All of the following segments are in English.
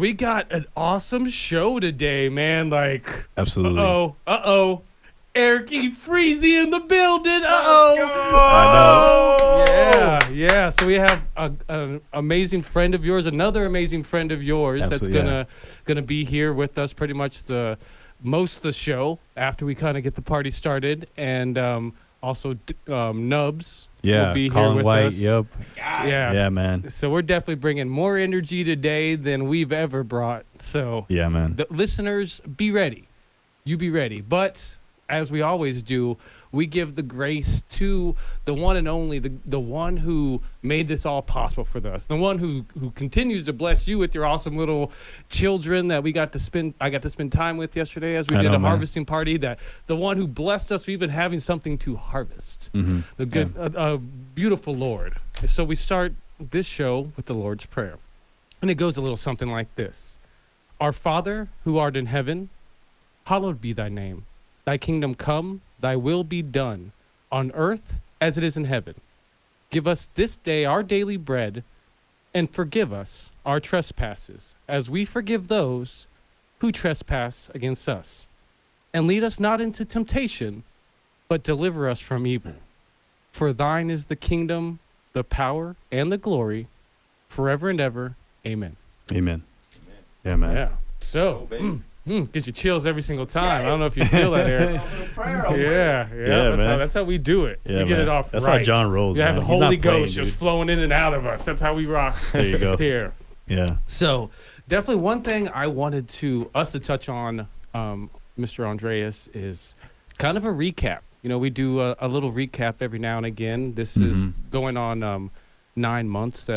We got an awesome show today, man. Like, Absolutely. Erick Efreezee in the building. I know. Yeah. So we have an amazing friend of yours, another amazing friend of yours Absolutely, that's gonna be here with us pretty much most of the show after we kind of get the party started, and also Nubs will be Colin here with White, us. Yep. Yeah, man. So we're definitely bringing more energy today than we've ever brought. So Yeah, man. the listeners, be ready. You be ready. But as we always do, we give the grace to the one and only, the one who made this all possible for us, the one who continues to bless you with your awesome little children that I got to spend time with yesterday as we did a harvesting party, the one who blessed us with even having something to harvest, the good, beautiful Lord. So we start this show with the Lord's Prayer, and it goes a little something like this. Our Father, who art in heaven, hallowed be thy name. Thy kingdom come, thy will be done, on earth as it is in heaven. Give us this day our daily bread, and forgive us our trespasses, as we forgive those who trespass against us. And lead us not into temptation, but deliver us from evil. For thine is the kingdom, the power, and the glory, forever and ever. Amen. Amen. Yeah, man. Yeah. So, gets you chills every single time. I don't know if you feel that, Eric. That's how we do it. Yeah, we get it off That's right. how John rolls, You have man. the He's Holy not playing, Ghost just dude. flowing in and out of us. That's how we rock. There you go. Here. Yeah. So, definitely one thing I wanted us to touch on, Mr. Andreas, is kind of a recap. You know, we do a little recap every now and again. This is going on 9 months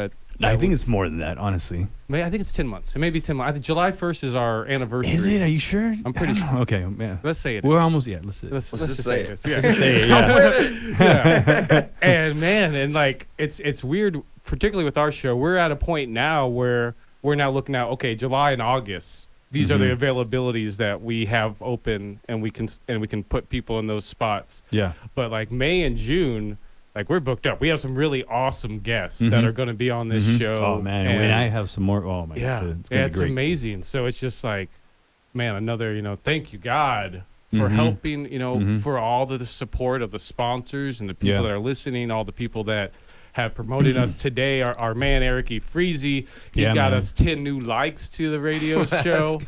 I think it's more than that, honestly. I think it's 10 months. It may be 10 months. I think July 1st is our anniversary. Is it? Are you sure? I'm pretty sure. Okay, yeah. Let's say it. We're almost, let's say it. Let's just say it. this. Yeah. Say it, yeah. Yeah. And man, and like it's weird, particularly with our show. We're at a point now where we're now looking at, okay, July and August. These are the availabilities that we have open, and we can put people in those spots. Yeah. But like May and June, like we're booked up. We have some really awesome guests that are going to be on this show. Oh, man. And when I have some more, oh, my God. It's going to be great. Amazing. So it's just like, man, another, thank you, God, for helping, for all the support of the sponsors and the people that are listening, all the people that have promoted us today. Our man, Erick Efreezee, he got us 10 new likes to the radio show.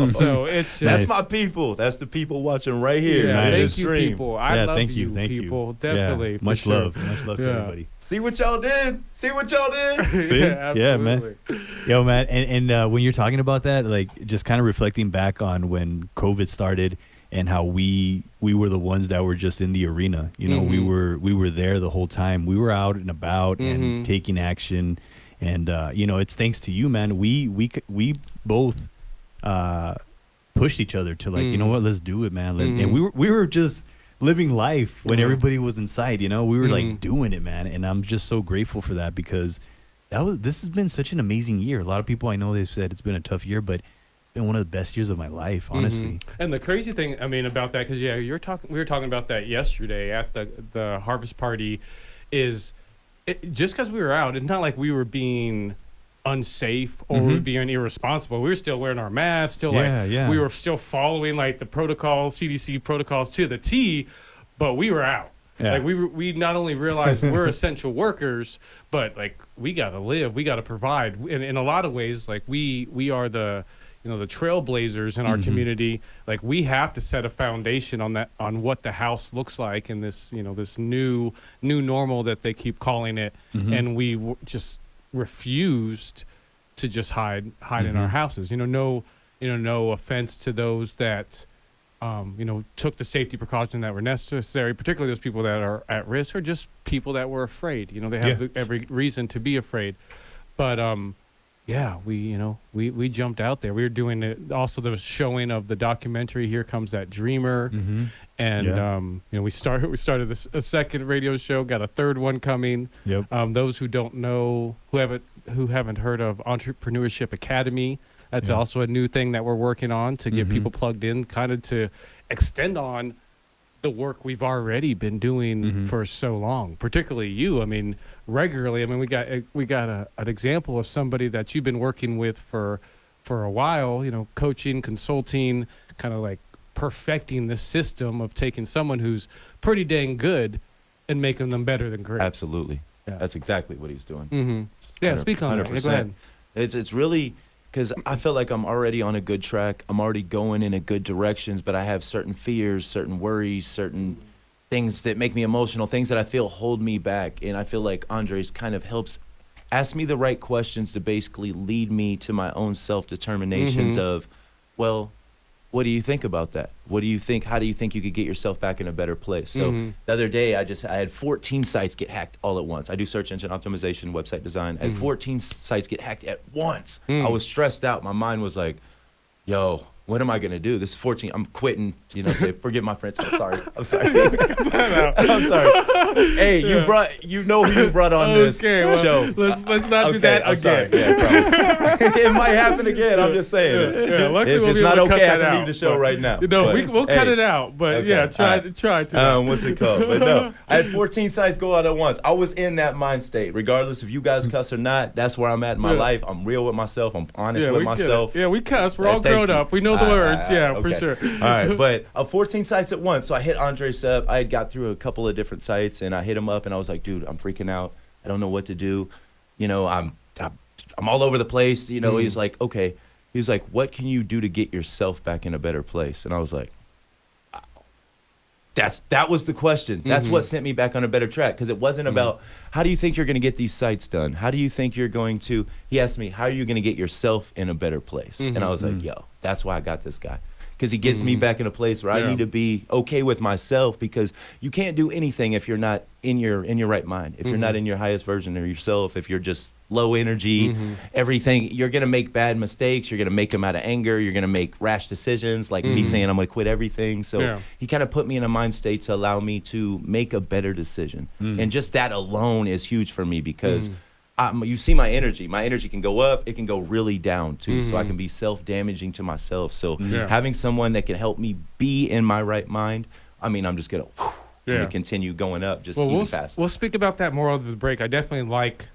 So it's just... That's my people. That's the people watching right here. Yeah, man. thank you, people. I love thank you, you. people. Definitely. Yeah. Much love to everybody. See what y'all did? See? See? Yeah, man. Yo, man. And when you're talking about that, like just kind of reflecting back on when COVID started and how we were the ones that were just in the arena. We were there the whole time. We were out and about and taking action. And it's thanks to you, man. We both pushed each other to like, you know what, let's do it, man. And we were just living life when everybody was inside. We were like doing it, man. And I'm just so grateful for that, because this has been such an amazing year. A lot of people I know, they've said it's been a tough year, but been one of the best years of my life, honestly. And the crazy thing, about that, because we were talking about that yesterday at the harvest party, is just because we were out, it's not like we were being unsafe or we were being irresponsible. We were still wearing our masks, we were still following like the protocols, CDC protocols to the T, but we were out. Yeah. Like we not only realized we're essential workers, but like we gotta live, we gotta provide. In a lot of ways, like we are the the trailblazers in our community. Like we have to set a foundation on what the house looks like in this this new normal that they keep calling it, and we just refused to just hide in our houses. No offense to those that took the safety precautions that were necessary, particularly those people that are at risk, or just people that were afraid. They have every reason to be afraid, but we jumped out there. We were doing it, also the showing of the documentary Here Comes That Dreamer, and we started a second radio show, got a third one coming. Those who don't know, who haven't heard of Entrepreneurship Academy, that's also a new thing that we're working on to get people plugged in, kind of to extend on the work we've already been doing for so long, particularly you. Regularly. We got an example of somebody that you've been working with for for a while, coaching, consulting, kind of like perfecting the system of taking someone who's pretty dang good and making them better than great. Absolutely. Yeah. That's exactly what he's doing. Mm-hmm. Yeah, speak on that. Yeah, go ahead. It's really because I feel like I'm already on a good track. I'm already going in a good directions, but I have certain fears, certain worries, certain things that make me emotional, things that I feel hold me back. And I feel like Andres kind of helps ask me the right questions to basically lead me to my own self-determinations of, well, what do you think about that? What do you think? How do you think you could get yourself back in a better place? So the other day, I had 14 sites get hacked all at once. I do search engine optimization, website design. I had 14 sites get hacked at once. I was stressed out. My mind was like, yo, what am I going to do? This is 14. I'm quitting. Forgive my friends. I'm sorry. I'm sorry. I'm sorry. Hey, you know who you brought on this show. Let's not do that I'm again. Sorry. Yeah, it might happen again. I'm just saying. Yeah, luckily if we'll it's be able not to cut okay, I that can leave out, the show but- right now. We'll cut it out. But Okay, yeah, try to. What's it called? But no, I had 14 sites go out at once. I was in that mind state. Regardless if you guys cuss or not, that's where I'm at in my life. I'm real with myself. I'm honest with myself. Yeah, we cuss. We're all Thank grown you. up. We know the words. Yeah, Okay. for sure. All right, but 14 sites at once. So I hit Andres up. I had got through a couple of different sites, and I hit him up, and I was like, dude, I'm freaking out. I don't know what to do. I'm all over the place. He's like, okay. He's like, what can you do to get yourself back in a better place? And I was like, that was the question. That's what sent me back on a better track, because it wasn't about how do you think you're going to get these sites done? How do you think you're going to? He asked me, how are you going to get yourself in a better place? And I was like, yo, that's why I got this guy. Because he gets me back in a place where I need to be okay with myself, because you can't do anything if you're not in your right mind. If you're not in your highest version of yourself, if you're just low energy, everything, you're going to make bad mistakes. You're going to make them out of anger. You're going to make rash decisions, like me saying I'm going to quit everything. So he kind of put me in a mind state to allow me to make a better decision. And just that alone is huge for me, because you see my energy. My energy can go up. It can go really down too. So I can be self-damaging to myself. So having someone that can help me be in my right mind, I'm just going to continue going up even faster. We'll speak about that more over the break. I definitely like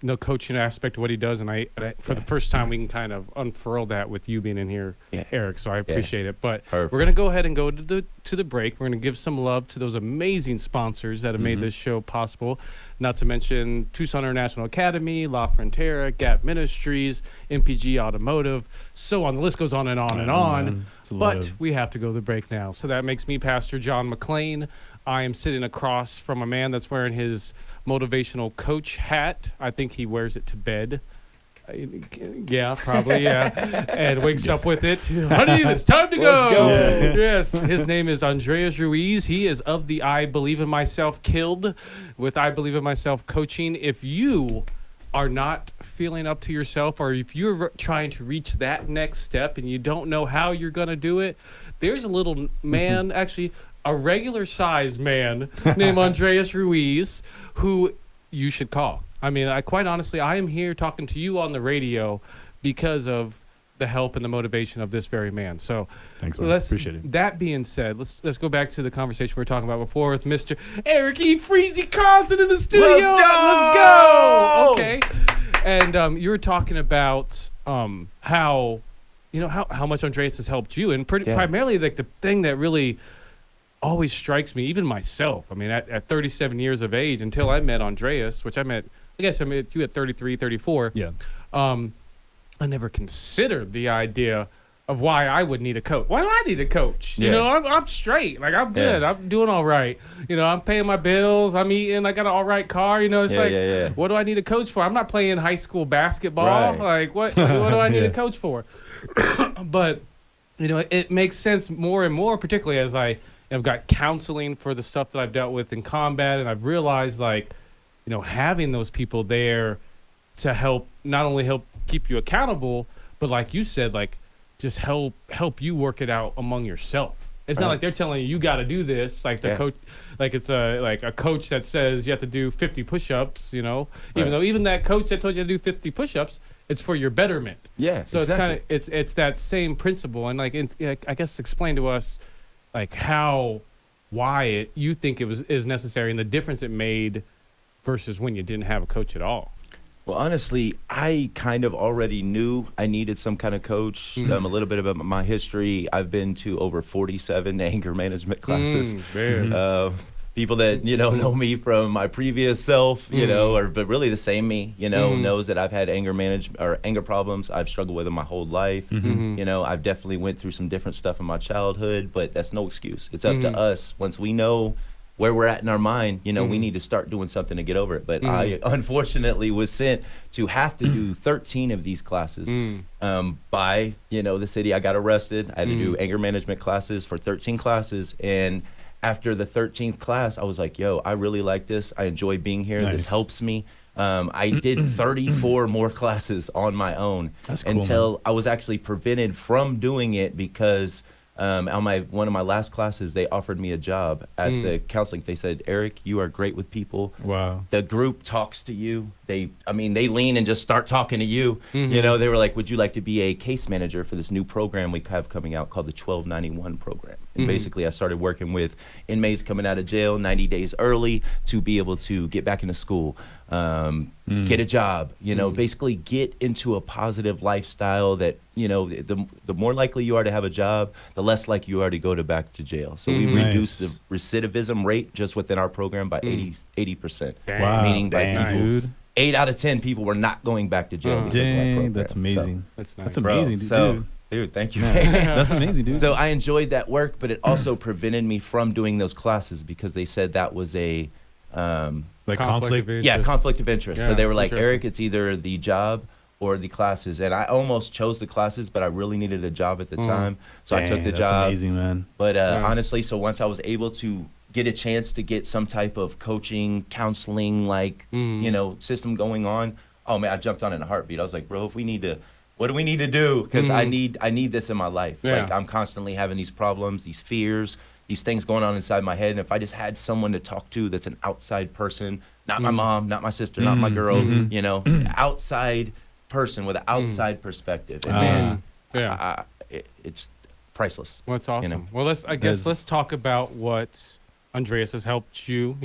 the coaching aspect of what he does, and I for the first time we can kind of unfurl that with you being in here, Eric. So I appreciate it. But we're gonna go ahead and go to the break. We're gonna give some love to those amazing sponsors that have made this show possible. Not to mention Tucson International Academy, La Frontera, Gap Ministries, MPG Automotive, so on. The list goes on and on and on. But we have to go to the break now. So that makes me Pastor John McClain. I am sitting across from a man that's wearing his motivational coach hat. I think he wears it to bed. Yeah, probably, yeah. And wakes up with it. Honey, it's time to go. Let's go. Yes, his name is Andres Ruiz. He is of the I Believe in Myself Killed with I Believe in Myself Coaching. If you are not feeling up to yourself, or if you're trying to reach that next step and you don't know how you're going to do it, there's a little man, actually a regular sized man named Andres Ruiz, who you should call. Quite honestly, I am here talking to you on the radio because of the help and the motivation of this very man. So thanks, man. Appreciate it. That being said, let's go back to the conversation we were talking about before with Mr. Erick Efreezee Carlson in the studio. Let's go! Okay. And you were talking about how much Andres has helped you, and primarily like the thing that really always strikes me, even myself. At 37 years of age, until I met Andreas, which I met you at 33, 34. Yeah. I never considered the idea of why I would need a coach. Why do I need a coach? Yeah. I'm straight. Like, I'm good. Yeah. I'm doing all right. I'm paying my bills. I'm eating. I got an all right car. What do I need a coach for? I'm not playing high school basketball. Right. Like, what do I need a coach for? But, it makes sense more and more, particularly as I've got counseling for the stuff that I've dealt with in combat, and I've realized, having those people there to not only help keep you accountable, but like you said, just help you work it out among yourself. It's not like they're telling you got to do this, like the coach, like it's a coach that says you have to do 50 push-ups, even though even that coach that told you to do 50 push-ups, it's for your betterment. Yeah. So exactly. it's that same principle, and I guess explain to us why you think is necessary and the difference it made versus when you didn't have a coach at all. Well, honestly, I kind of already knew I needed some kind of coach. A little bit about my history. I've been to over 47 anger management classes. People that, know me from my previous self, but really the same me, knows that I've had anger problems. I've struggled with them my whole life. I've definitely went through some different stuff in my childhood, but that's no excuse. It's up to us. Once we know where we're at in our mind, we need to start doing something to get over it. But I unfortunately was sent to have to do 13 of these classes by, the city. I got arrested. I had to do anger management classes for 13 classes. And after the 13th class, I was like, yo, I really like this. I enjoy being here. Nice. This helps me. I did 34 more classes on my own. That's cool, until man. I was actually prevented from doing it because on one of my last classes, they offered me a job at the counseling. They said, Erick, you are great with people. Wow. The group talks to you. They lean and just start talking to you. They were like, would you like to be a case manager for this new program we have coming out called the 1291 program? And basically, I started working with inmates coming out of jail 90 days early to be able to get back into school, get a job, basically get into a positive lifestyle that, the more likely you are to have a job, the less likely you are to go back to jail. So we reduced the recidivism rate just within our program by 80%. Wow. Meaning by people, 8 out of 10 people were not going back to jail because of my program. That's amazing. So, that's nice. That's amazing, dude. Dude, thank you. That's amazing, dude. So I enjoyed that work, but it also prevented me from doing those classes because they said that was a conflict. Yeah, conflict of interest. Yeah, so they were like, Erick, it's either the job or the classes. And I almost chose the classes, but I really needed a job at the time. So I took the job. That's amazing, man. But honestly, so once I was able to get a chance to get some type of coaching, counseling, system going on, oh man, I jumped on it in a heartbeat. I was like, bro, what do we need to do? Because I need this in my life. Yeah. Like I'm constantly having these problems, these fears, these things going on inside my head. And if I just had someone to talk to that's an outside person, not my mom, not my sister, not my girl, outside person with an outside perspective. And man, it's priceless. Well, it's awesome. Well, let's talk about what Andreas has helped you,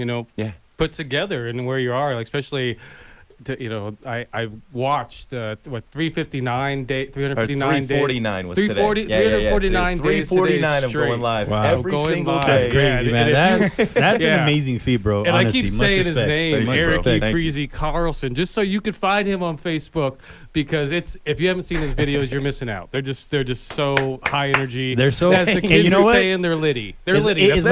put together and where you are, like, especially. I watched 359 days. 349 was today. 349 days. 349 of going live every single day. That's crazy, man. That's an amazing feat, bro. And honestly, I keep saying his name, Erick Efreezee Carlson, just so you can find him on Facebook, because if you haven't seen his videos, you're missing out. They're just so high energy. They're so. As the kids are saying, they're litty. They're litty. It's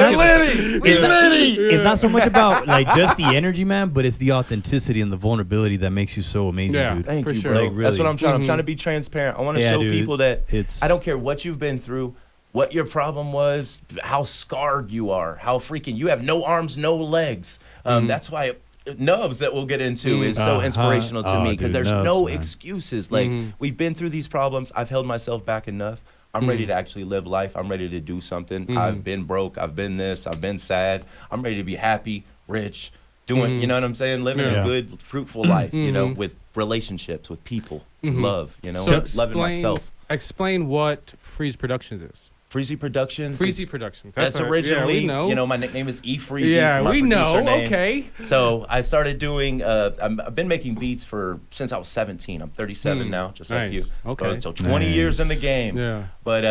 not so much about like just the energy, man, but it's the authenticity and the vulnerability that makes you so amazing, dude. Thank you, sure. bro. Like, really. That's what I'm trying. I'm trying to be transparent. I want to show people that I don't care what you've been through, what your problem was, how scarred you are, how freaking you have no arms, no legs. That's why Nubs that we'll get into is so inspirational to me, because there's no excuses. Like we've been through these problems. I've held myself back enough. I'm ready to actually live life. I'm ready to do something. I've been broke. I've been this. I've been sad. I'm ready to be happy, rich, doing, you know what I'm saying? Living a good, fruitful life, with relationships, with people, love, so loving myself. Explain what Freeze Productions is. Freezee Productions. Freezee Productions. That's originally, my nickname is Efreezee. Yeah, my we know. Name. Okay. So I started doing, I've been making beats since I was 17. I'm 37 now, just like you. Okay. So 20 years in the game. Yeah. But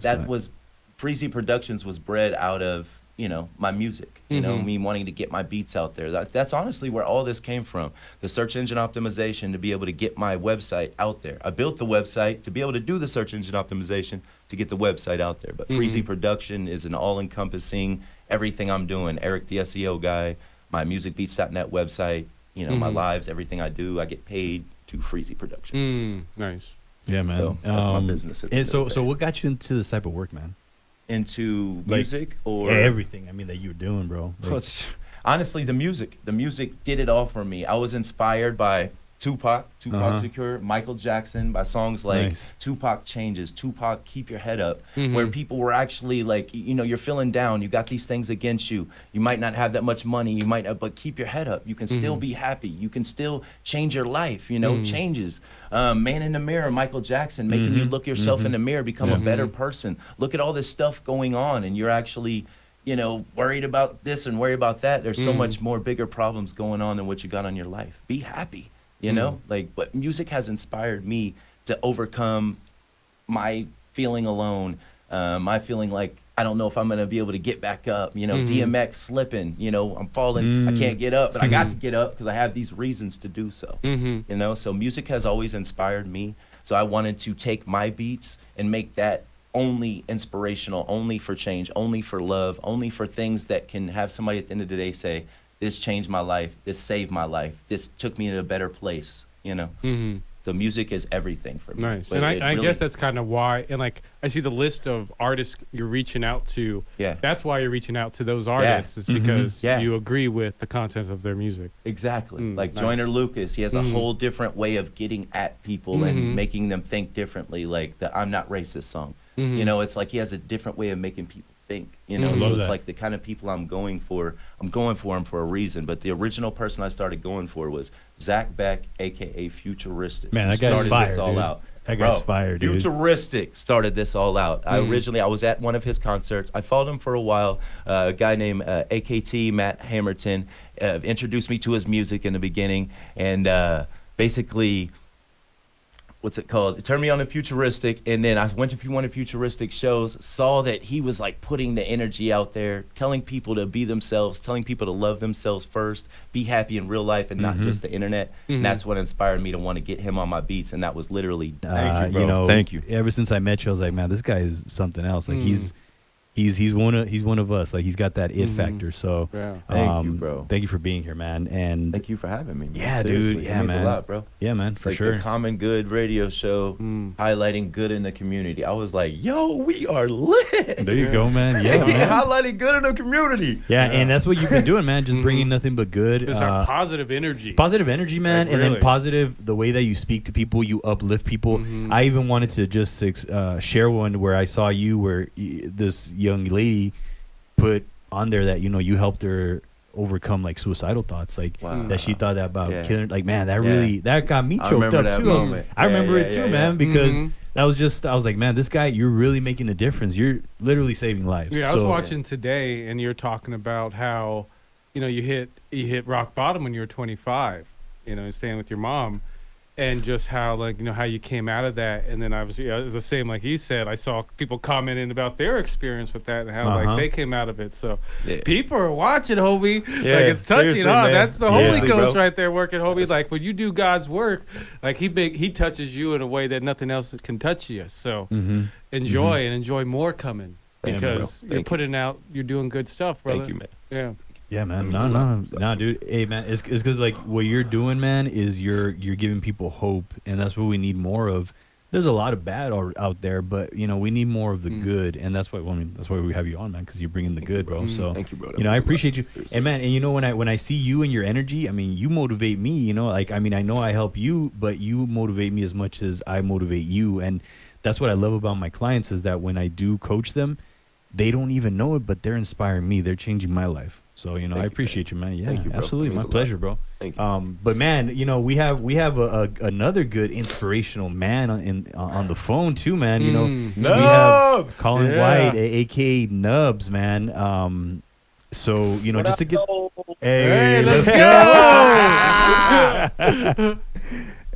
that was, Freezee Productions was bred out of, my music, me wanting to get my beats out there. That's honestly where all this came from. The search engine optimization to be able to get my website out there. I built the website to be able to do the search engine optimization to get the website out there. But Freezee Production is an all-encompassing everything I'm doing. Erick, the SEO guy, my musicbeats.net website, my lives, everything I do, I get paid to Freezee Productions. Nice. Yeah, man. So that's my business. So what got you into this type of work, man? Into music or everything? I mean, that you were doing, bro. Like, honestly, the music did it all for me. I was inspired by Tupac Shakur, Michael Jackson, by songs like Tupac Changes, Tupac Keep Your Head Up, where people were actually like, you're feeling down, you got these things against you, you might not have that much money, you might, but keep your head up, you can still be happy, you can still change your life, changes. Man in the Mirror, Michael Jackson, making you look yourself in the mirror, become a better person. Look at all this stuff going on, and you're actually, worried about this and worried about that. There's so much more bigger problems going on than what you got on your life. Be happy. you know? Like, but music has inspired me to overcome my feeling alone, my feeling like I don't know if I'm going to be able to get back up, you know, DMX slipping, you know, I'm falling, I can't get up, but I got to get up because I have these reasons to do so, you know? So music has always inspired me. So I wanted to take my beats and make that only inspirational, only for change, only for love, only for things that can have somebody at the end of the day say, this changed my life, this saved my life, this took me in a better place, you know? The music is everything for me. Nice. But And I guess that's kind of why, and like, I see the list of artists you're reaching out to. Yeah. That's why you're reaching out to those artists, is because Yeah. you agree with the content of their music. Exactly. Like nice. Joyner Lucas, he has a whole different way of getting at people and making them think differently, like the I'm Not Racist song. You know, it's like he has a different way of making people think, you know? So it's like the kind of people I'm going for them for a reason. But the original person I started going for was Zach Beck, a.k.a. Futuristic. Man, that who guy's started fire, this all dude. out. That guy's Bro, fire, dude. Futuristic started this all out. I was at one of his concerts. I followed him for a while. A guy named AKT, Matt Hammerton, introduced me to his music in the beginning. And basically, what's it called? It turned me on to Futuristic, and then I went to one of Futuristic shows, saw that he was like putting the energy out there, telling people to be themselves, telling people to love themselves first, be happy in real life and not just the internet. And that's what inspired me to want to get him on my beats, and that was literally, thank you, bro. You know, Thank you. Ever since I met you, I was like, man, this guy is something else. Like he's one of us. Like he's got that it factor. So Yeah. Thank you, bro. Thank you for being here, man. And Thank you for having me, man. Yeah, Seriously, dude. it Yeah, means man. a lot, bro. Yeah, man, for Like sure. the Common Good radio show highlighting good in the community. I was like, yo, we are lit. There you go, man. Yeah, man. Highlighting good in the community. Yeah, and that's what you've been doing, man. Just bringing nothing but good. It's our positive energy. Positive energy, man, Like, and really. then positive the way that you speak to people, you uplift people. I even wanted to just share one where I saw you, where this young lady put on there that, you know, you helped her overcome like suicidal thoughts, like that she thought that about killing. Like, man, that really that got me choked up too. Moment. I remember it too, man, because Mhm. that was just, I was like, man, this guy, you're really making a difference. You're literally saving lives. Yeah, I was watching today, and you're talking about how, you know, you hit rock bottom when you were 25. You know, staying with your mom, and just how, like, you know, how you came out of that. And then obviously it was the same, like he said, I saw people commenting about their experience with that and how like they came out of it. So people are watching, Hobie. Yeah, like, it's touching, seriously, huh? man. That's the Seriously, Holy Ghost bro. right there working, Hobie. Like, when you do God's work, like he touches you in a way that nothing else can touch you. So enjoy and enjoy more coming, Thank you, bro. because Thank you're you. putting out, you're doing good stuff, brother. Thank you, man. Yeah. Yeah, man. That means a lot. No, dude. Hey, man, it's because like what you're doing, man, is you're giving people hope, and that's what we need more of. There's a lot of bad out there, but you know we need more of the good, and that's why that's why we have you on, man, because you're bringing the good, bro. So Thank you, bro. That You know, I means a lot. appreciate you, Seriously. and man, and you know when I see you and your energy, I mean, you motivate me. You know, like I mean, I know I help you, but you motivate me as much as I motivate you, and that's what I love about my clients is that when I do coach them, they don't even know it, but they're inspiring me. They're changing my life. So, you know, I appreciate you, man. Yeah, Thank you, bro. absolutely. That My means a lot. pleasure, bro. Thank you. But man, you know, we have another good inspirational man on the phone too, man. You know, we have Nubs! Colin Yeah. White, aka Nubs, man. So, you know, What just to up, get Cole? Hey, let's go.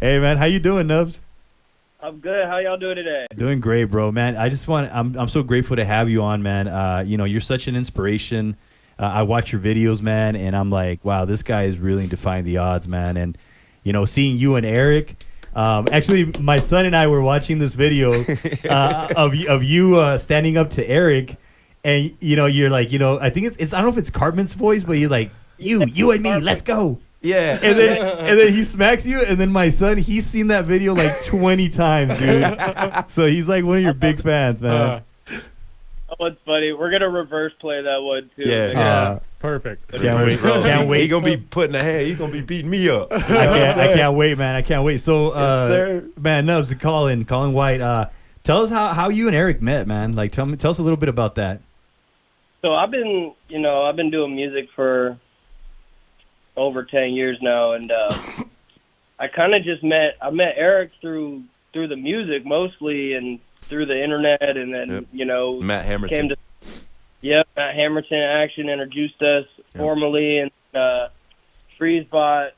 Hey, man, how you doing, Nubs? I'm good. How y'all doing today? Doing great, bro, man. I'm so grateful to have you on, man. You know, you're such an inspiration. I watch your videos, man, and I'm like, wow, this guy is really defying the odds, man. And, you know, seeing you and Eric, actually, my son and I were watching this video of you standing up to Eric, and, you know, you're like, you know, I think it's I don't know if it's Cartman's voice, but you're like, you and me, let's go. Yeah. And then he smacks you, and then my son, he's seen that video like 20 times, dude. So he's like one of your big fans, man. Oh, it's funny. We're gonna reverse play that one too. Yeah. Yeah, perfect. Can't wait. Bro, Can't wait. He gonna be putting a hand. He gonna be beating me up. I can't wait, man. I can't wait. So, Yes, sir. man, Nubs, Colin White, tell us how you and Eric met, man. Like, tell us a little bit about that. So I've been doing music for over 10 years now, and I kind of just met Eric through the music mostly, and through the internet, and then you know Matt Hammerton. came to Matt Hammerton Action introduced us formally, and FreezeBot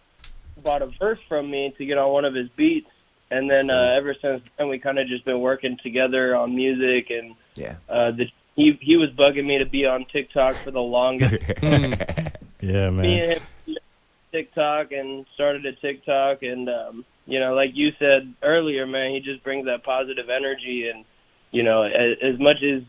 bought a verse from me to get on one of his beats, and then ever since then we kind of just been working together on music, and he was bugging me to be on TikTok for the longest. Yeah, man. Me and him TikTok and started a TikTok, and you know, like you said earlier, man, he just brings that positive energy, and you know, as much as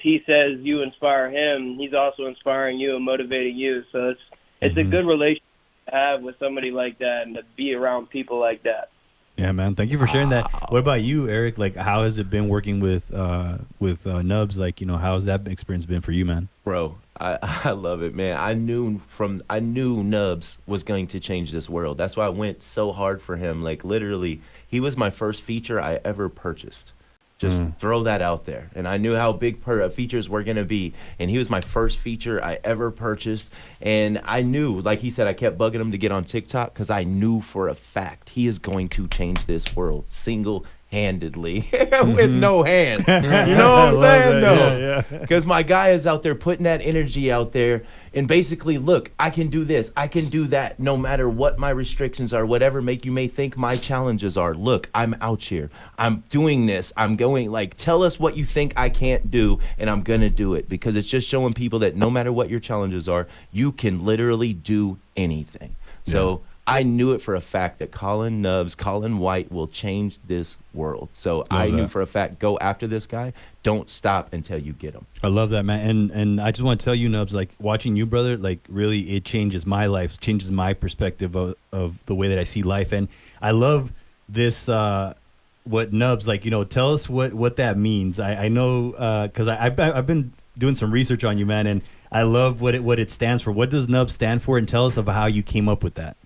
he says you inspire him, he's also inspiring you and motivating you. So it's a good relationship to have with somebody like that, and to be around people like that. Yeah, man. Thank you for sharing that. What about you, Eric? Like, how has it been working with Nubs? Like, you know, how has that experience been for you, man? Bro, I love it, man. I knew Nubs was going to change this world. That's why I went so hard for him. Like, literally, he was my first feature I ever purchased. Just throw that out there. And I knew how big features were going to be. And he was my first feature I ever purchased. And I knew, like he said, I kept bugging him to get on TikTok because I knew for a fact he is going to change this world single-handedly with no hands. You know what I'm saying? No. Because my guy is out there putting that energy out there. And basically, look, I can do this, I can do that, no matter what my restrictions are, whatever you may think my challenges are. Look, I'm out here. I'm doing this. I'm going, like, tell us what you think I can't do, and I'm going to do it. Because it's just showing people that no matter what your challenges are, you can literally do anything. So I knew it for a fact that Colin White will change this world. So I knew for a fact, go after this guy. Don't stop until you get him. I love that, man. And I just want to tell you, Nubs, like, watching you, brother, like, really, it changes my life, changes my perspective of the way that I see life. And I love this, what Nubs, like, you know, tell us what that means. I know, because I've been doing some research on you, man, and I love what it stands for. What does Nubs stand for? And tell us about how you came up with that.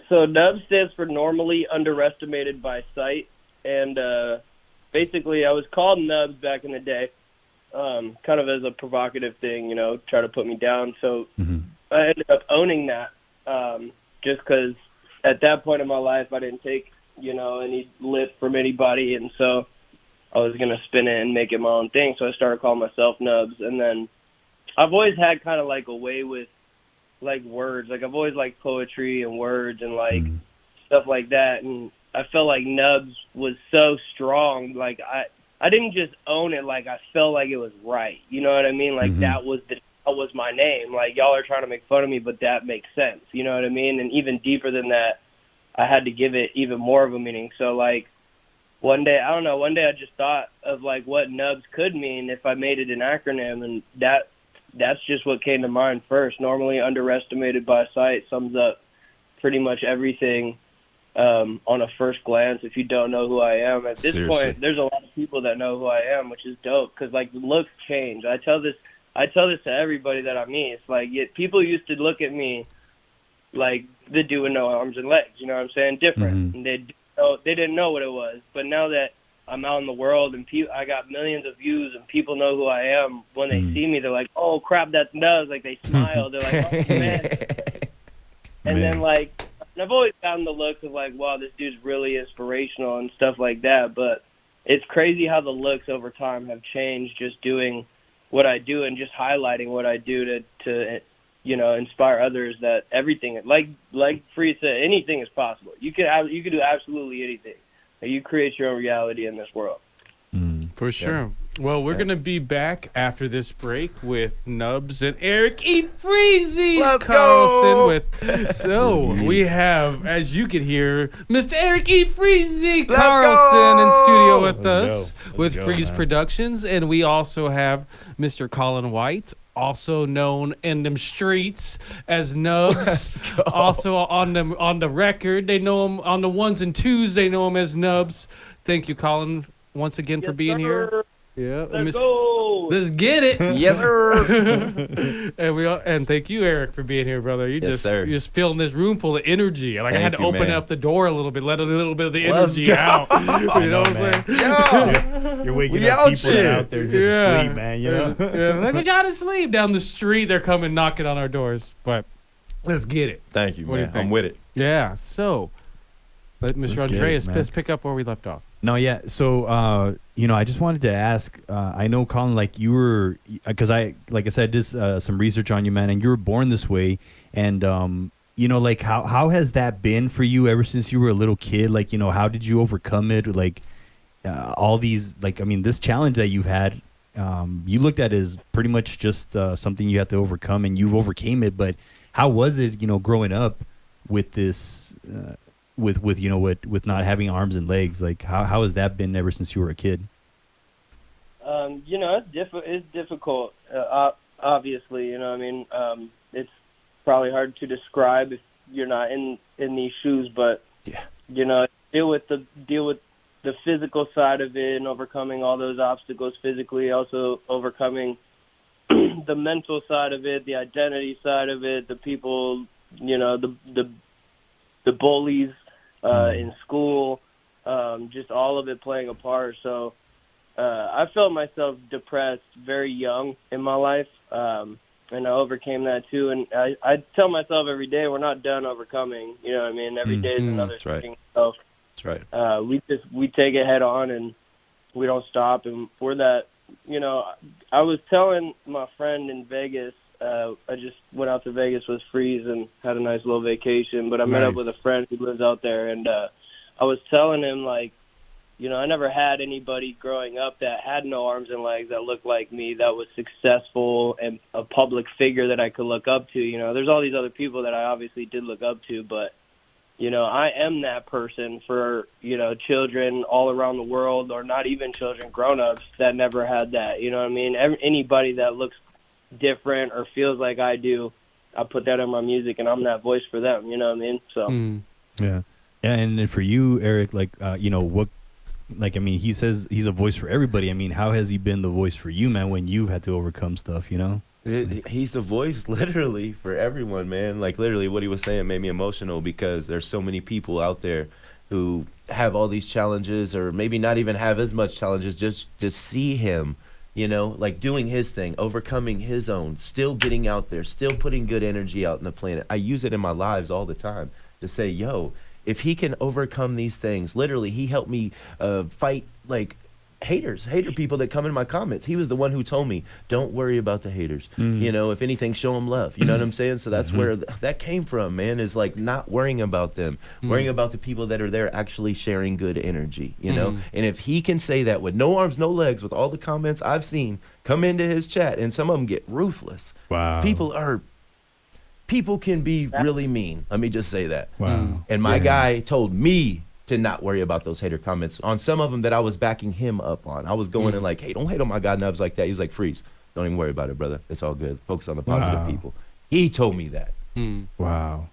So NUBS stands for normally underestimated by sight, and basically I was called Nubs back in the day, kind of as a provocative thing, you know, try to put me down. So I ended up owning that, just because at that point in my life I didn't take, you know, any lip from anybody, and so I was going to spin it and make it my own thing. So I started calling myself Nubs, and then I've always had kind of like a way with like words. Like, I've always liked poetry and words and like stuff like that, and I felt like Nubs was so strong. Like, I didn't just own it, like I felt like it was right, you know what I mean? Like that was my name. Like, y'all are trying to make fun of me, but that makes sense, you know what I mean? And even deeper than that, I had to give it even more of a meaning. So like one day I just thought of like what Nubs could mean if I made it an acronym, and that's just what came to mind first. Normally underestimated by sight sums up pretty much everything on a first glance. If you don't know who I am at this point, there's a lot of people that know who I am, which is dope, because like the looks change. I tell this to everybody that I meet. It's like, people used to look at me like the dude with no arms and legs, you know what I'm saying? Different. And they didn't know what it was. But now that I'm out in the world and I got millions of views and people know who I am, when they see me, they're like, oh crap, that's Nubs. Like, they smile. They're like, oh man. And then like, I've always gotten the looks of like, wow, this dude's really inspirational and stuff like that. But it's crazy how the looks over time have changed, just doing what I do and just highlighting what I do to you know, inspire others that everything, like Free said, anything is possible. You could do absolutely anything. You create your own reality in this world. For sure. Well, we're going to be back after this break with Nubs and Erick Efreezee Carlson. So we have, as you can hear, Mr. Erick Efreezee Carlson in studio with us with Freeze Productions. And we also have Mr. Colin White, also known in them streets as Nubs. Also on the record, they know him on the ones and twos. They know him as Nubs. Thank you, Colin, once again for being here. Yeah, let's go. Let's get it. Yes, sir. and thank you, Eric, for being here, brother. You're just filling this room full of energy. Like, I had to open up the door a little bit, let a little bit of the energy out. You know what I'm saying? Yeah. You're waking up people out there just asleep, man. You know? Like, we're trying to sleep down the street. They're coming knocking on our doors. But let's get it. Thank you, man. I'm with it. Yeah. So, let Mr. Andreas pick up where we left off. No, yeah. So, you know, I just wanted to ask. I know, Colin, like, you were, because like I said, did some research on you, man, and you were born this way, and you know, like how has that been for you ever since you were a little kid? Like, you know, how did you overcome it? Like all these, like, I mean, this challenge that you had, you looked at as pretty much just something you had to overcome, and you've overcame it. But how was it, you know, growing up with this, with you know, with not having arms and legs? Like, how has that been ever since you were a kid? You know, it's difficult. Obviously, you know, I mean, it's probably hard to describe if you're not in these shoes, but Yeah. you know, deal with the physical side of it and overcoming all those obstacles physically, also overcoming the mental side of it, the identity side of it, the people, you know, the bullies in school, just all of it playing a part. So I felt myself depressed very young in my life, and I overcame that too. And I tell myself every day, we're not done overcoming. You know what I mean? Every day is another That's right. thing. So That's right. we take it head on, and we don't stop. And for that, you know, I was telling my friend in Vegas, I just went out to Vegas with Freeze and had a nice little vacation, but I met up with a friend who lives out there, and I was telling him, like, you know, I never had anybody growing up that had no arms and legs that looked like me, that was successful and a public figure that I could look up to. You know, there's all these other people that I obviously did look up to, but, you know, I am that person for, you know, children all around the world, or not even children, grown-ups that never had that. You know what I mean? Anybody that looks different or feels like I do, I put that in my music, and I'm that voice for them. You know what I mean? So Yeah. And then for you, Eric, like, you know, what, like, I mean, he says he's a voice for everybody. I mean, how has he been the voice for you, man, when you had to overcome stuff, you know? He's the voice literally for everyone, man. Like, literally what he was saying made me emotional, because there's so many people out there who have all these challenges, or maybe not even have as much challenges, just see him, you know, like doing his thing, overcoming his own, still getting out there, still putting good energy out in the planet. I use it in my lives all the time to say, yo, if he can overcome these things, literally, he helped me fight, like, hater people that come in my comments. He was the one who told me, don't worry about the haters. You know, if anything, show them love. You know what I'm saying? So that's where that came from, man, is like not worrying about them, worrying about the people that are there actually sharing good energy, you know? And if he can say that with no arms, no legs, with all the comments I've seen come into his chat, and some of them get ruthless. Wow. People can be really mean. Let me just say that. Wow. And my guy told me to not worry about those hater comments on some of them that I was backing him up on. I was going in like, hey, don't hate on my guy nubs like that. He was like, Freeze, don't even worry about it, brother. It's all good. Focus on the positive people. He told me that. Wow.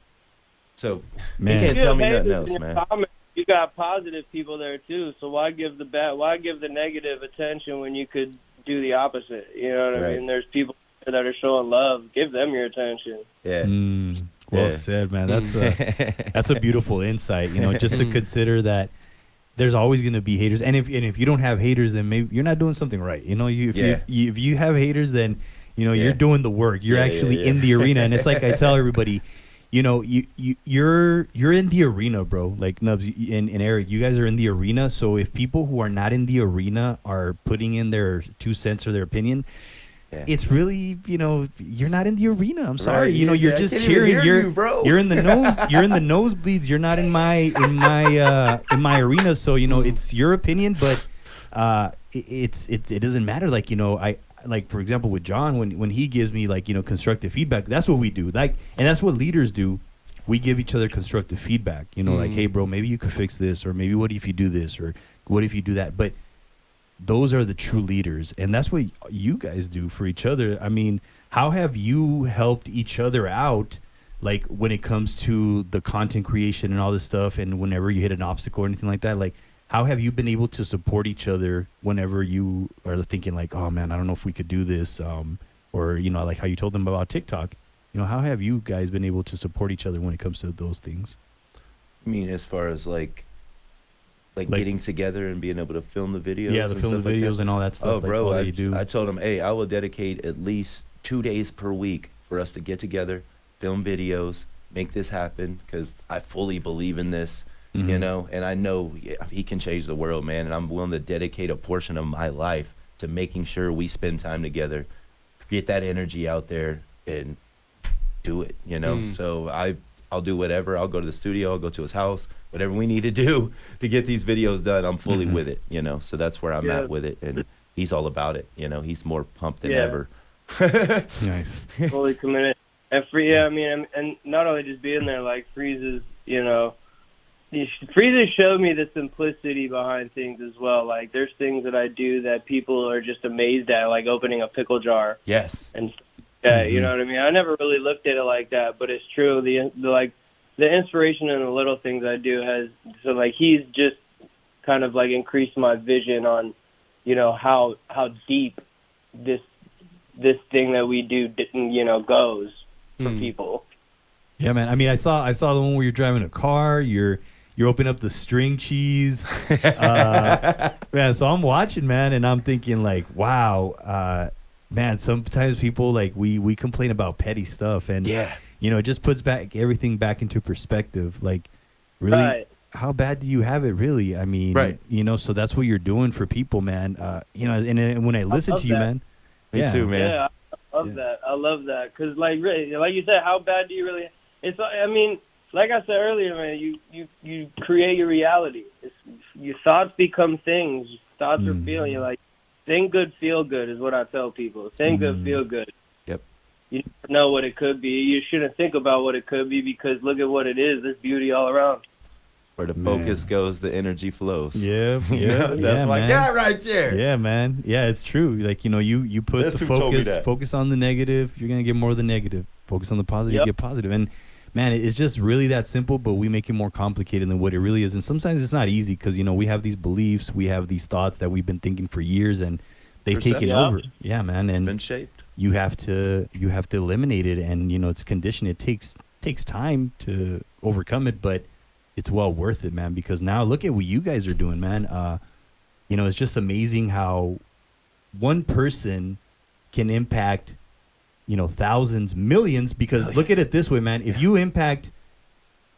So Man. he can't tell me haters nothing else, in your man. comments, you got positive people there too. So why give the negative attention when you could do the opposite? You know what I mean? There's people that are showing love. Give them your attention. Yeah. Well said, man. That's a beautiful insight, you know, just to consider that there's always going to be haters. And if you don't have haters, then maybe you're not doing something right. You know, if you have haters, then, you know, you're doing the work. You're actually in the arena. And it's like I tell everybody, you know, you're in the arena, bro. Like Nubs and Eric, you guys are in the arena. So if people who are not in the arena are putting in their 2 cents or their opinion, it's really, you know, you're not in the arena. I'm sorry. Right, you know, you're just cheering. You're in the nose. You're in the nosebleeds. You're not in my arena. So, you know, it's your opinion, but it doesn't matter. Like, you know, I like, for example, with John, when he gives me, like, you know, constructive feedback, that's what we do. Like, and that's what leaders do. We give each other constructive feedback. You know, like, hey, bro, maybe you could fix this, or maybe what if you do this, or what if you do that? But those are the true leaders, and that's what you guys do for each other. I mean, how have you helped each other out, like, when it comes to the content creation and all this stuff, and whenever you hit an obstacle or anything like that? Like, how have you been able to support each other whenever you are thinking like, oh man, I don't know if we could do this, or, you know, like how you told them about TikTok? You know, how have you guys been able to support each other when it comes to those things? I mean, as far as like getting together and being able to film the videos. Yeah, the film the videos and all that stuff. Oh, bro, you do. I told him, hey, I will dedicate at least 2 days per week for us to get together, film videos, make this happen, because I fully believe in this, you know, and I know he can change the world, man, and I'm willing to dedicate a portion of my life to making sure we spend time together, get that energy out there, and do it, you know. So I'll do whatever. I'll go to the studio. I'll go to his house. Whatever we need to do to get these videos done, I'm fully with it, you know. So that's where I'm at with it, and he's all about it. You know, he's more pumped than ever. Nice. Fully committed. And I mean, and not only just being there, like Freeze's, you know, Freezer showed me the simplicity behind things as well. Like, there's things that I do that people are just amazed at, like opening a pickle jar. Yes. And you know what I mean? I never really looked at it like that, but it's true. The inspiration in the little things I do he's just kind of like increased my vision on, you know, how deep this thing that we do, you know, goes for people. Yeah, man. I mean, I saw the one where you're driving a car. You're opening up the string cheese. Man, so I'm watching, man, and I'm thinking like, wow, man. Sometimes people like we complain about petty stuff, and you know, it just puts everything back into perspective. Like, really, how bad do you have it, really? I mean, you know, so that's what you're doing for people, man. You know, and when I listen to you, man. Me too, man. Yeah, I love that. I love that because, like, really, like you said, how bad do you really? I mean, like I said earlier, man, you create your reality. Your thoughts become things. Thoughts are feeling. You're like, think good, feel good is what I tell people. Think good, feel good. Yep. You never know what it could be. You shouldn't think about what it could be because look at what it is. There's beauty all around. Where the focus goes, the energy flows. Yeah, that's my guy right there. Yeah, man. Yeah, it's true. Like, you know, you put That's the who told me that. focus on the negative, you're gonna get more of the negative. Focus on the positive, you get positive. And man, it's just really that simple, but we make it more complicated than what it really is. And sometimes it's not easy because, you know, we have these beliefs, we have these thoughts that we've been thinking for years, and they've taken over. Yeah, man. And it's been shaped. You have to eliminate it, and you know, it's conditioned. It takes time to overcome it, but it's well worth it, man, because now look at what you guys are doing, man. You know, it's just amazing how one person can impact, you know, thousands, millions, because look at it this way, man. If you impact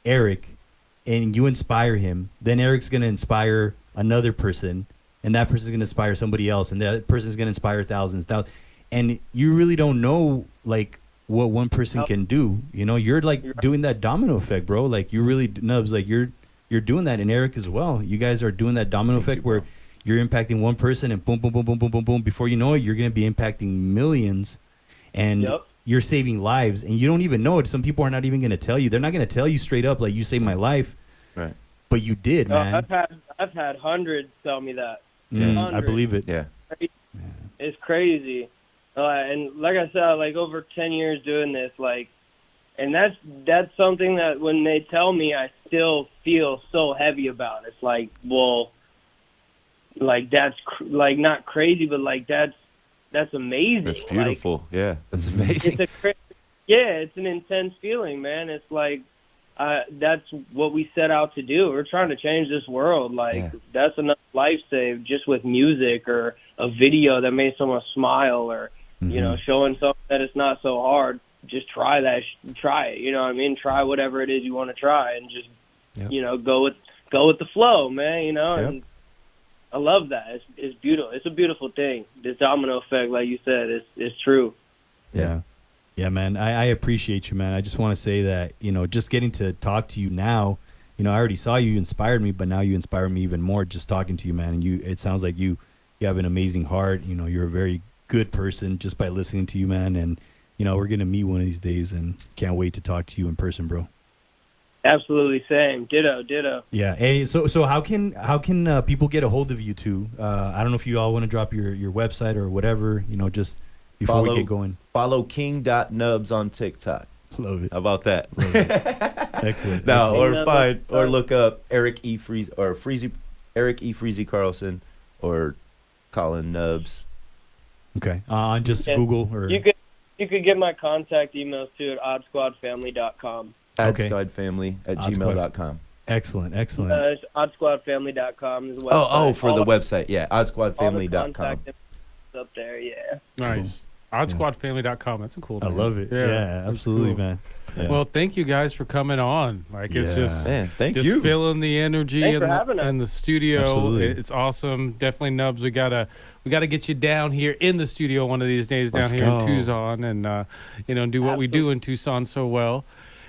Erick and you inspire him, then Erick's going to inspire another person, and that person's going to inspire somebody else, and that person's going to inspire thousands. And you really don't know, like, what one person can do. You know, you're like doing that domino effect, bro. Like, you really, Nubs, like you're doing that, and Erick as well. You guys are doing that domino effect where you're impacting one person, and boom, boom, boom, boom, boom, boom, boom. Before you know it, you're going to be impacting millions, and you're saving lives, and you don't even know it. Some people are not even going to tell you. They're not going to tell you straight up, like, you saved my life. Right. But you did, man. I've had hundreds tell me that. I believe it. Yeah. It's crazy. And like I said, like over 10 years doing this, like, and that's something that when they tell me, I still feel so heavy about. It's like, well, like that's like not crazy, but like that's amazing. That's beautiful. Like, yeah, that's amazing. It's an intense feeling, man. It's like that's what we set out to do. We're trying to change this world. Like that's enough life saved just with music or a video that made someone smile or. You know, showing something that it's not so hard. Just try it. You know what I mean? Try whatever it is you want to try, and just you know, go with the flow, man. You know, and I love that. It's beautiful. It's a beautiful thing. This domino effect, like you said, is true. Yeah, man. I appreciate you, man. I just want to say that, you know, just getting to talk to you now. You know, I already saw you inspired me, but now you inspire me even more just talking to you, man. And it sounds like you have an amazing heart. You know, you're a very good person just by listening to you, man. And you know, we're gonna meet one of these days, and can't wait to talk to you in person, bro. Absolutely, same. Ditto. Yeah. Hey, so how can people get a hold of you two? I don't know if you all want to drop your website or whatever, you know, just before we get going. Follow king.nubs on TikTok. Love it. How about that? Excellent. No, or look up Erick Efreezee Carlson or Colin Nubs. Okay. On just Google or you could get my contact emails too at oddsquadfamily.com. oddsquadfamily@gmail.com. Excellent. It's oddsquadfamily.com as well. Oh, for the website, yeah, oddsquadfamily.com. Up there, yeah. Nice. Oddsquadfamily.com. That's a cool name. I love it. Yeah, absolutely, cool. man. Yeah. Well, thank you guys for coming on. Like, it's just, thank you. Feeling the energy in the studio. Absolutely. It's awesome. Definitely, Nubs. We gotta get you down here in the studio one of these days, down here in Tucson, and you know, do what we do in Tucson so well.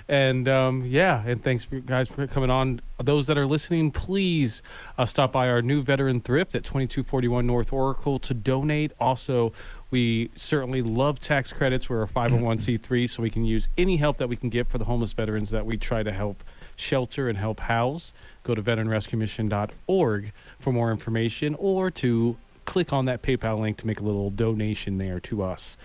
And and thanks for guys for coming on. Those that are listening, please stop by our new veteran thrift at 2241 North Oracle to donate. Also, we certainly love tax credits. We're a 501c3, so we can use any help that we can get for the homeless veterans that we try to help shelter and help house. Go to veteranrescuemission.org for more information, or to click on that PayPal link to make a little donation there to us.